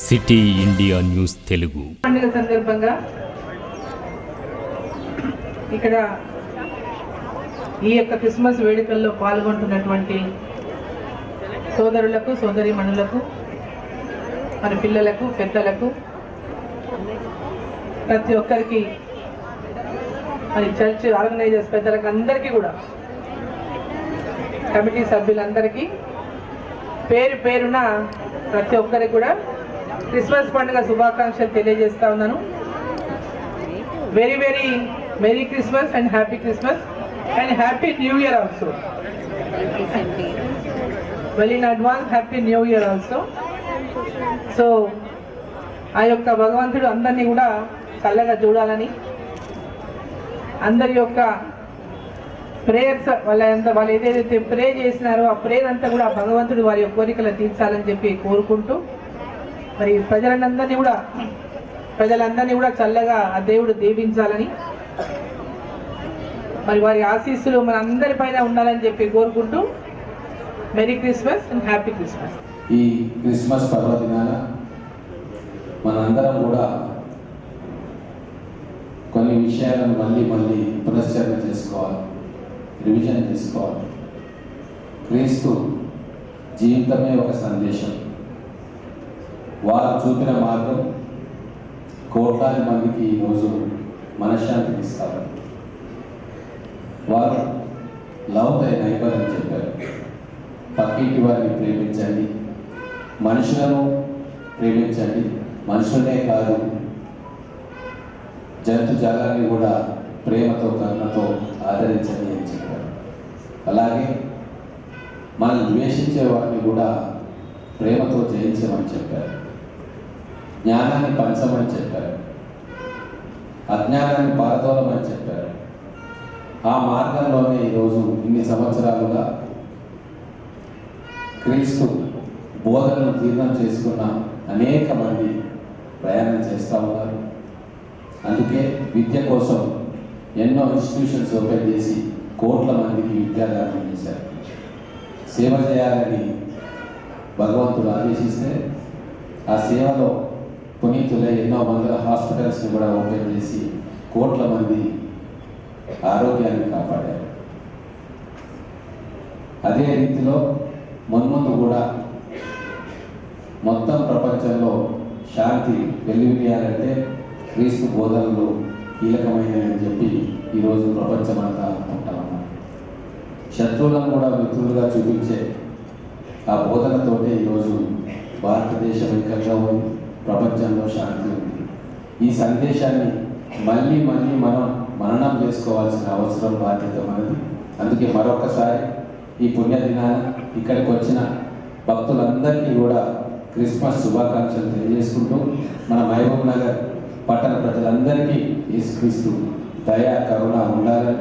City India news Telugu పండుగ సందర్భంగా ఇక్కడ ఈ యొక్క క్రిస్మస్ వేడుకల్లో పాల్గొంటున్నటువంటి సోదరులకు సోదరీమణులకు మన పిల్లలకు పెద్దలకు ప్రతి ఒక్కరికి మరి చర్చ్ ఆర్గనైజర్స్ పెద్దలకు అందరికీ కూడా కమిటీ సభ్యులందరికీ పేరు పేరున ప్రతి ఒక్కరికి కూడా క్రిస్మస్ పండుగ శుభాకాంక్షలు తెలియజేస్తా ఉన్నాను. Very very merry Christmas and happy Christmas and happy new year also. Well in advance happy new year also. So ఆ యొక్క భగవంతుడు అందరినీ కూడా చల్లగా చూడాలని, అందరి యొక్క ప్రేయర్స్ వాళ్ళు ఏదైతే ప్రే చేసినారో ఆ ప్రేయర్ అంతా కూడా భగవంతుడు వారి యొక్క కోరికలు తీర్చాలని చెప్పి కోరుకుంటూ, మరి ప్రజలందరినీ కూడా చల్లగా ఆ దేవుడు దీవించాలని, మరి వారి ఆశీస్సులు మన అందరి పైన ఉండాలని చెప్పి కోరుకుంటూ merry Christmas and happy Christmas. ఈ క్రిస్మస్ పర్వదినాన మనందరం కూడా కొన్ని విషయాలను మళ్ళీ పునశ్చరణ చేసుకోవాలి, రివిజన్ చేసుకోవాలి. క్రీస్తు జీవితమే ఒక సందేశం. వారు చూపిన మార్గం కోట్లాది మందికి ఈరోజు మనశ్శాంతిని ఇస్తారు. వారు లవ్ దై నైబర్ అని చెప్పారు. పక్కింటి వారిని ప్రేమించండి, మనుషులను ప్రేమించండి, మనుషులనే కాదు జంతు జాలాన్ని కూడా ప్రేమతో కరుణతో ఆదరించండి అని చెప్పారు. అలాగే మనల్ని ద్వేషించే వారిని కూడా ప్రేమతో జయించమని చెప్పారు. జ్ఞానాన్ని పంచమని చెప్పారు, అజ్ఞానాన్ని పారదోలమని చెప్పారు. ఆ మార్గంలోనే ఈరోజు ఇన్ని సంవత్సరాలుగా క్రీస్తు బోధనను తీర్ణం చేసుకున్న అనేక మంది ప్రయాణం చేస్తూ ఉన్నారు. అందుకే విద్య కోసం ఎన్నో ఇన్స్టిట్యూషన్స్ ఓపెన్ చేసి కోట్ల మందికి విద్యాదానం చేశారు. సేవ చేయాలని భగవంతుడు ఆదేశిస్తే ఆ సేవలో పునీతులే ఎన్నో వందల హాస్పిటల్స్ని కూడా ఓపెన్ చేసి కోట్ల మంది ఆరోగ్యాన్ని కాపాడారు. అదే రీతిలో మున్ముందు కూడా మొత్తం ప్రపంచంలో శాంతి వెల్లివిరియాలంటే క్రీస్తు బోధనలు కీలకమైనవి చెప్పి ఈరోజు ప్రపంచమంతా అనుకుంటా ఉన్నారు. శత్రువులను కూడా మిత్రులుగా చూపించే ఆ బోధనతోటే ఈరోజు భారతదేశం ఏకంగా ఉంది, ప్రపంచంలో శాంతి ఉంది. ఈ సందేశాన్ని మళ్ళీ మనం మననం చేసుకోవాల్సిన అవసరం, బాధ్యత మనది. అందుకే మరొకసారి ఈ పుణ్యదినాన ఇక్కడికి వచ్చిన భక్తులందరికీ కూడా క్రిస్మస్ శుభాకాంక్షలు తెలియజేసుకుంటూ, మన మహబూబ్ నగర్ పట్టణ ప్రజలందరికీ యేసుక్రీస్తు దయ కరుణ ఉండాలని